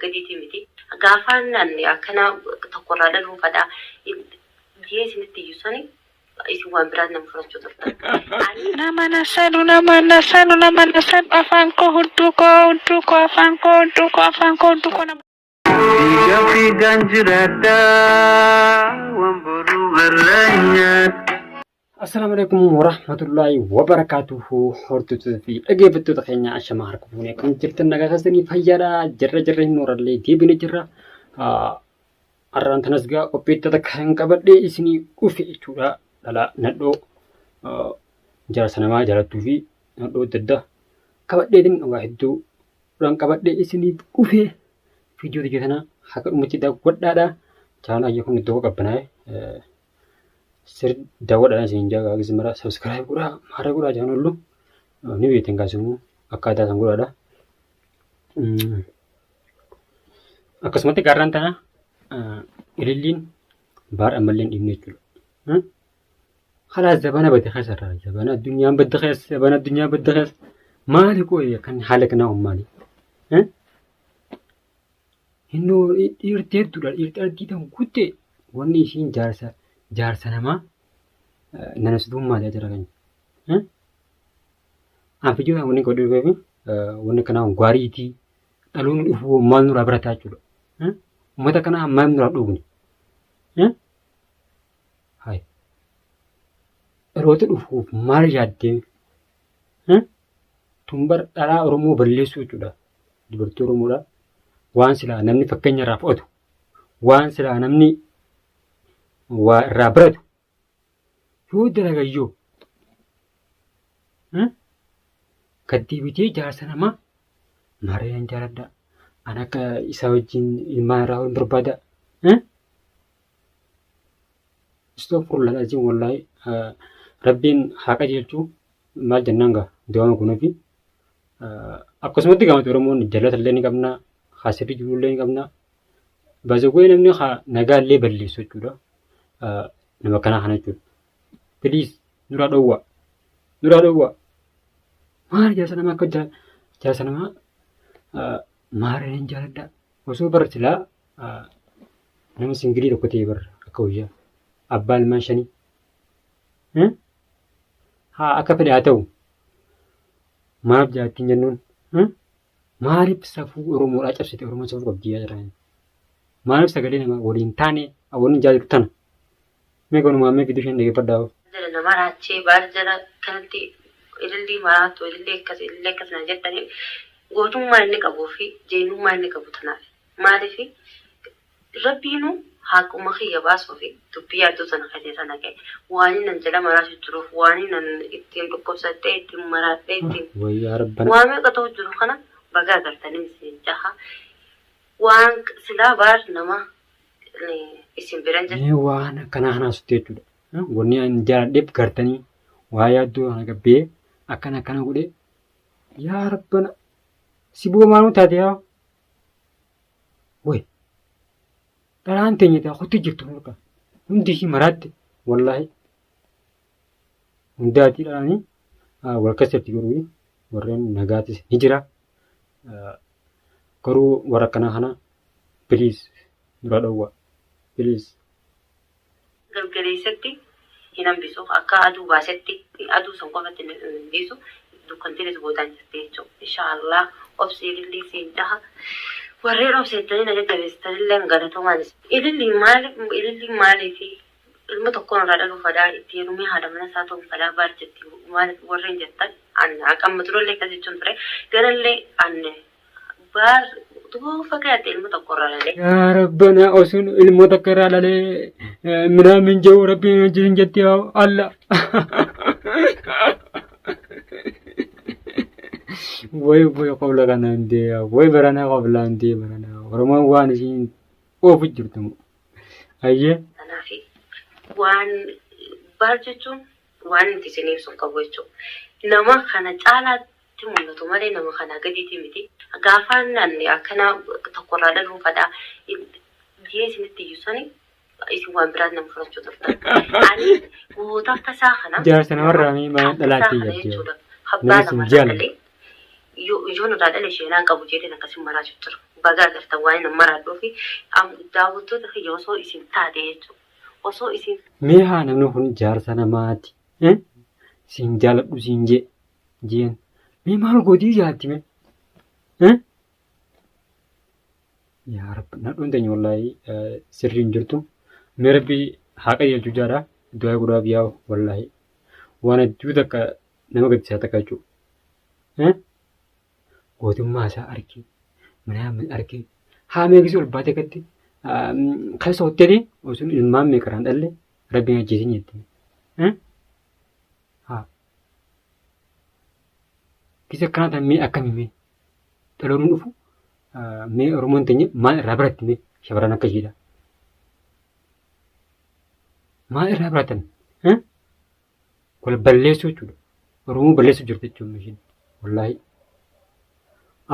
gadiitii miti. Gaafaan naanni akkana tokkorraa dhaluu fadhaa dhiyee isinitti iyyusani isin waan biraat nama fudhachuu turtan. Nama nasalu afaan koo hudduu koo afaan koo nama. Fi ganjirada wamburu garanya. Assalamualaikum warahmatullahi wabarakatuh. Hortutu fi dhaggeeffattoota keenya ashama harkuun akkam jirtan nagaa keessanii fayyaadha. Jarra nuurallee deebine jirra. Arraan tanas gaa qopheettota kan qabadhee isinii dhufe jechuudha. Dhala nadhoo jaarsa namaa jaalattuu fi nadhoo adda addaa qabadheetiin dhugaa hedduu dhaan qabadhee isinii dhufe. Viidiyoo tijjatana haka dhumatti daawwadhaadha. Chaanaa ayyaa kun iddoo qabbanaa'e. Sir daawwadhaan isin jaaga agarsiisumara subscribe godhaa maara godhaa jaan ollu ni beektan kaasimu akkaataa san godhaadha. Akkasumatti gaarraan tana ililliin baadha malleen dhibne jechuudha. Haala zabana badda keessarraa zabana addunyaan badda keessa maali qooyee kan haala kanaa uummaani. Innoo dhiirteettuudha dhiirtii guuttee wanni isiin jaarsa namaa nanastummaa jira kan. Anfijoo wanni godhu beebi wanni kanaa gwaariitii dhaloonni dhufu maal nurraa barataa jechuudha. Uummata kanaa maal nurraa dhugni. Dhaloota dhufuuf maal yaaddee tumbar dhalaa Oromoo balleessuu jechuudha. Dubartii Oromoodha. Waan silaa namni fakkeenya irraa fudhatu waan silaa namni waa irraa baratu yoo dalagayyoo gaddiibitee jaarsa namaa maarayaan jaaladha. An akka isaa wajjin ilmaan irraa waliin barbaada. Istoofurlaan asiin wallaahi rabbiin haa qajeelchuu maal jennaan gaa diwaama kunuufi akkasumatti gaamatti Oromoon jaalata illee ni qabna. Haasirri jirullee ni qabna. Baazagwee namni nagaallee balleessu jechuudha. Nama kanaa kana jechuudha. Please nuraa dhowwaa. Maal jaarsa namaa akka jaarsa namaa maareen jaaladha. Osoo bara silaa nama singilii tokko ta'e bara akka wayyaa. Abbaa ilmaan 5. Haa akka fedhe haa ta'u. Maaf jaattiin jennuun. Maaliif safuu Oromoodhaa cabsite Oromoon safuu qabdii jiran? Maaliif sagalee nama waliin taane awwaalni jaalattu tana? Mee ganumaa mee fiiduu isheen dhaggeeffadhaa? Jala nama raachee baal jala kanatti ilillii maraattu ilillee akkas na jettanii gootummaa inni qabuu fi jeenummaa inni qabu tanaaf. Maaliif rabbiinu haaquma kiyya baasuu fi dubbii yaaddoo sana keessaa naqee waan inni jala maraatu jiruuf waan inni ittiin dhukkubsattee ittiin maraadhee ittiin waan meeqa ta'u jiru kana bagaa gartanii isin jaha waan silaa baar nama isin biran jira. Waan akkanaa hanaasutti jechuudha. Wanni ani jaaladheef gartanii waa yaaddoo kana gabbee akkana godhee yaa rabbana si bu'aa maaluu taate yaa way dharaan teenye ta'a kutti jirtu mulqa hundi ishii maraatte wallaahi hundaatii dhalaanii wal keessatti garuu warreen nagaatis ni jira. Garuu warra akkanaa kana please dura dhowwaa please. Galgaleessatti hin hambisuuf akka aduu baasetti aduu san qofatti hambisu dukkantiinis bootaan jirti jechuudha. Inshaallah obsi ilillii siin dhaha. Warreen obseettanii na jajjabeessitanillee galatoomanis. Ilillii maaliifi ilma tokkoon irraa dhaluu fadaa itti heerumee haadha mana isaa ta'uun fadaa baar jetti warreen jettan amma turallee akkas jechuun ture garallee baar tuufa gaate ilma tokko irraa lalee. Yaa rabbana osuun ilma tokko irraa lalee minaamin jiru rabbiin wajjin jetti alla. Way qabla kana hundee way baranaa qabla hundee baranaa Oromoon waan isiin oofu jirtu. Ayyee. Kanaafi waan baar jechuun waan itti isin ibsuun qabu jechuudha. Nama kana caalaatti mul'atu malee nama kana gadiitii miti. Gaafaan naanni akkana tokkorraa dhaluu fadhaa dhiyee isinitti iyyusani isin waan biraat nama fudhachuu turtan. Ani gootaaf tasaa kana jaarsa namarraa miidhaan dhalaatti jechuudha. Habbaa namarraa dhalee ijoon irraa dhalee isheenaan qabu jedheen akkasiin maraachuu jira. bagaa garta waa'ee nama maraadhuu fi daawwattoota kiyya osoo isin taate jechuudha. Osoo isin mee haa namni kun jaarsa namaati siin jaaladhu siin jeen mee maal godhii jaatti mee yaa rabbi nadhuun teenya wallaahi sirriin jirtu mee rabbi haa qajeelchu jaadha du'aa guddaaf yaa wallaahi waan hedduu takka nama gaddisiisaa takka jechuudha gootummaa isaa argee mana argee haa meeqisii ol baatee gatti keessa hoteelii osoo ilmaan meeqaraan dhalle rabbiin ajjeesin jetti haa kisa akkanaata mee akkami mee dhaloonni dhufu mee oromoon teenya maal irraa baratti mee shamarran akkasiidha maal irraa baratan wal balleessuu jechuudha oromoo balleessuu jirti jechuudha ishiin wallaahi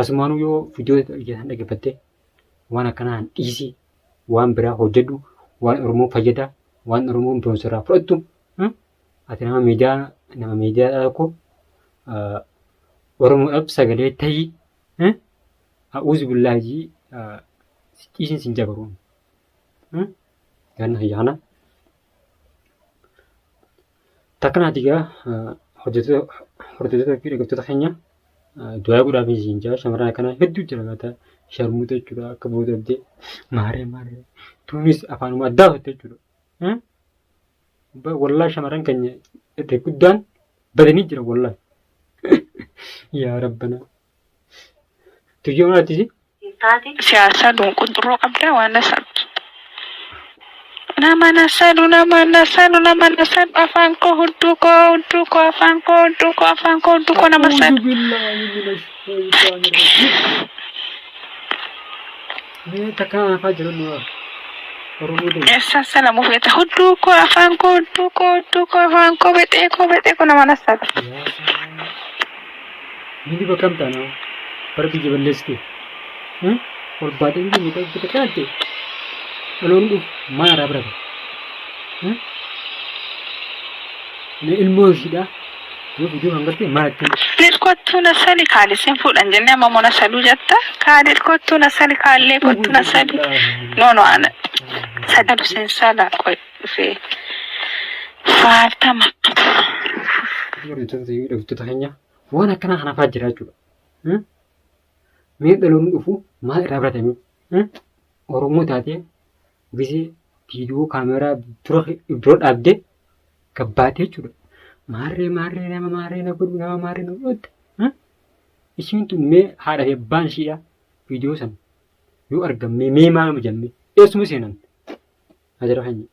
asumaanuu yoo viidiyoo ijaan dhaggeeffatte waan akkanaan dhiisii waan biraa hojjedhu waan oromoo fayyada waan oromoo boonsaraa fudhattu ati nama miidiyaa tokko oromoodhaaf sagalee ta'ii a'uuzu billaahi dhiisiin sin jabaruun ganna hiyyaana takkanaati gaa hordoftoota fi dhaggeeffattoota keenya du'aa guddaa fi siin jaa shamarran akkanaa hedduu jira gaata sharmuuta jechuudha akka booda abdee maaree tuunis afaanuma addaa uffatte jechuudha wallaahi shamarran keenya irree guddaan badanii jira wallaahi yaa rabbana tuyyoo maaltisi taate siyaasa dunqunxurroo qabdaa waan nasaatu nama nasalu afaan koo hudduu koo afaan koo nama salu mee takka afaa jiru nu oromoo deemu essa salamu feta hudduu koo afaan koo afaan koo bexee koo nama nasalu mini bakam taana barbi jaballeesti ol baatee mini bakam taate dhaloonni dhufu maal irraa barata ilmoo ishiidha yoo viidiyoo kan gartee maal ittiin Kaalit kottu nasali kaalisin fuudhan jennee amma mona saluu jetta kaalit kottu nasali kaallee kottu nasali no ana sadadu sensala qoy dhufee faatama dhaggeeffattoota keenya waan akkanaa kana fa'aa jira jechuudha mee dhaloonni dhufu maal irraa baratame oromoo taatee gisee viidiyoo kaameraa dura dhaabdee gabbaatee jechuudha. Maarree nama godhu ishiin tun mee haadha fi abbaan ishiidha viidiyoo sana yoo argamme mee maaluma jennee eessuma seenan ajara keenya.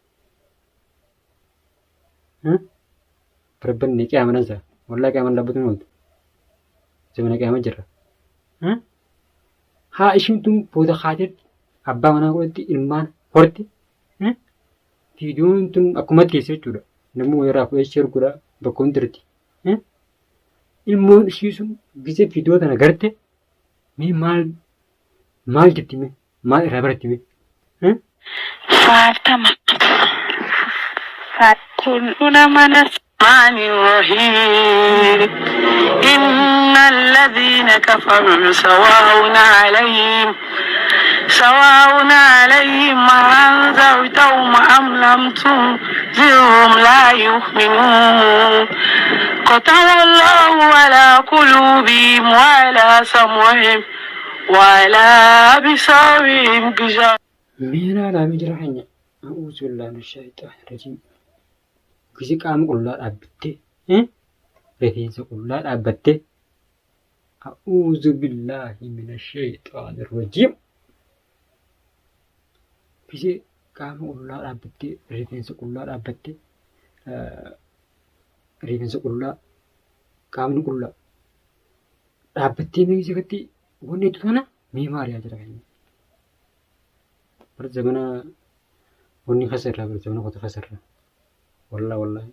Barbanne qiyaaman ansa wallaahi qiyaaman dhaabbatu ni ooltu zamana qiyaama jirra. Haa ishiin tun booda haateetti abbaa manaa godhatti ilmaan horti viidiyoon tun akkuma teesse jechuudha. Namni weeraa fudhee ishee erguudha bakka hundirratti. Ilmoon ishii sun gisee viidiyoo tana garte mee maal jetti mee maal irraa baratti mee? faatama كل من الرحمن الرحيم إن الذين كفروا سواء عليهم أنذرتهم أم لم تنذرهم لا يؤمنون ختم الله على قلوبهم وعلى سمعهم وعلى أبصارهم غشاوة. مين على مجرحنا أعوذ بالله من الشيطان الرجيم. كذي قام الله أبتة رفيس الله أبتة أعوذ بالله من الشيطان الرجيم. كذي قام الله أبتة رفيس الله أبتة رفيس الله قام الله أبتة من زكتي ونيتونا ميماريا جرحنا. برزمنا وني خسر برزمنا قط خسر والله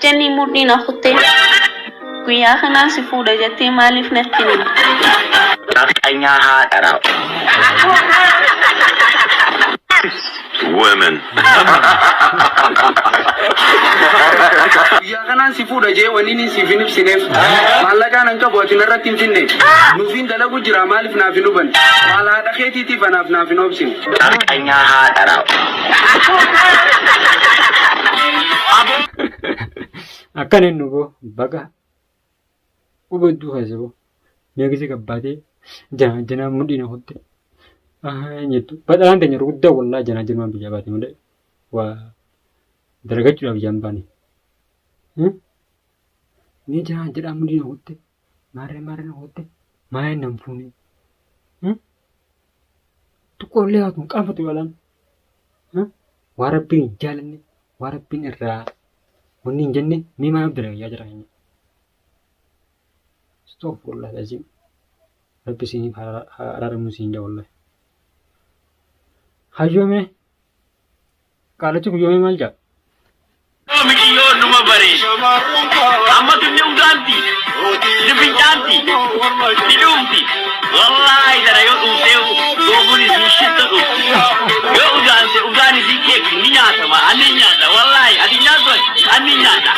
جني مودينا خطي ويا خنا سفودا جتي مالف نتني تقنيا هادرا women Guyyaa kanaan si fuudha jee waniin siif hin ibsineef. Maallaqaan hanqa bootin irratti hin finne. Nuufiin dalagu jira maaliif naaf hin huban. Maal haadha keetiitiif anaaf naaf hin obsine. Nafxanya haadharaaw. Akkana inni goo baga hubaddu keessoo meeqisi gabbaatee janaa mudhiina hotte jettu badhaan teenya guddaa wallaa janaa jirmaan biyya baate malee waa daragachuudhaaf biyyaan baane. Ni janaa jedhaa mudhiina hotte maarree hotte maayeen nan fuune tuqqoollee haatuun qaanfatu yaalaan waa rabbiin hin jaalanne waa rabbiin irraa wanni hin jenne mee maal dalagaa jira keenya. Astaghfirullah lazim. Rabbi isiniif araaramu isin jaa wallahi. Hayyoome qaalachi guyyoome maal jaa? Mikiyyoo numa baree. Amma tunne udaanti. Dibincaanti. Didhuumti. Wallahi dara yoo dhuunfee dooguun isin shitta dhufu. Yoo udaante udaan isin keeku ni nyaatama ani nyaata wallahi ati nyaatu ani nyaata.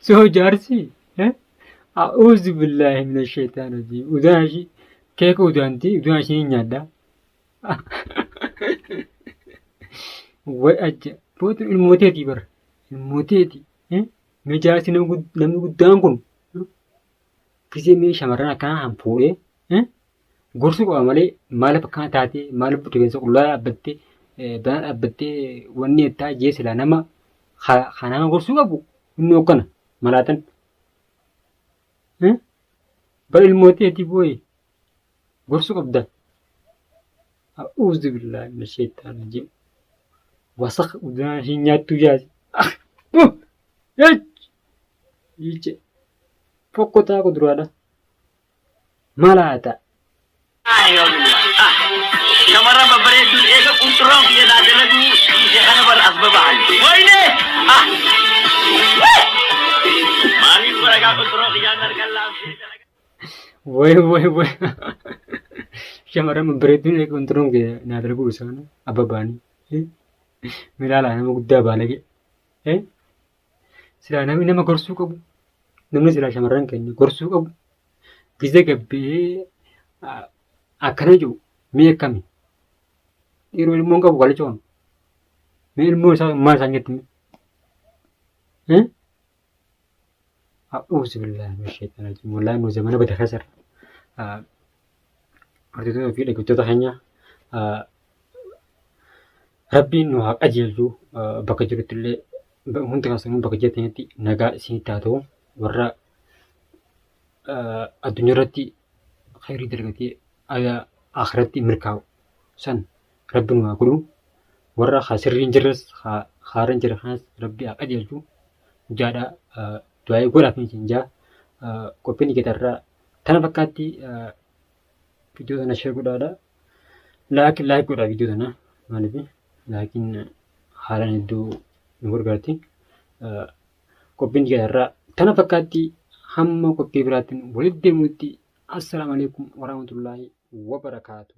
So jaarsi a'uuzu billahi minash shaitaan rajiim udaashi keeka udaanti udaashi ni nyaadha. Way ajja bootu ilmooteetii bara ilmooteetii mejaarsi namni guddaan kun kisee mee shamarran akkanaa han fuudhee gorsuu qaba malee maaliif akkana taatee maaliif rifeensa qullaa dhaabbattee bana dhaabbattee wanni jettaa jee silaa nama nama gorsuu qabu inni hokkana malaatan bara ilmooteetii booye gorsuu qabda. A'uuzu billahi minash shaitaan rajiim. Wasaq udaan hin nyaattu jaati. Yiche fokkotaa kuduraadha. Malaata. Shamarran babbareedduun eega qunxurroon fiyyadaa dalagu ishee kana bara as baba'an. Wayne! Maaliif baragaa qunxurroon fiyyaan argan laafee dalaga? Way. Shamarran babbareedduun eega qunxurroon fiyyadaa dalagu isaan abbabaanii. Milaalaa nama guddaa baalage. Silaa namni nama gorsuu qabu. Namni silaa shamarran keenya gorsuu qabu. Gizee gabbee akkana jiru mee akkami? Dhiiroo ilmoon qabu qalichoon. Mee ilmoo isaa maal isaan jetti? A'uuzu billahi minash shaitaan rajiim. Wallaahi nu zamana bada kasar. Hordoftoota fi dhaggeeffattoota keenya Rabbiin nu haa qajeelchu bakka jirutti illee hundi keessanuu bakka jirtanitti nagaa isinitti haa ta'u warra addunyaa irratti khayrii dalagatee akhiratti mirkaa'u san Rabbi nu haa godhu warra sirrii hin jirres haara hin jirre kanas Rabbi haa qajeelchu jaadha du'aa'ee godhaaf hin jaa qophiin keetarraa tana fakkaatti viidiyoo sana share godhaadha laayik godhaa viidiyoo sana maaliif laakiin haalaan hedduu nu gargaarti. Qophiin keetarraa tana fakkaatti hamma qophii biraatiin walitti deemuutti assalamu alaikum warahmatullahi wabarakaatuh.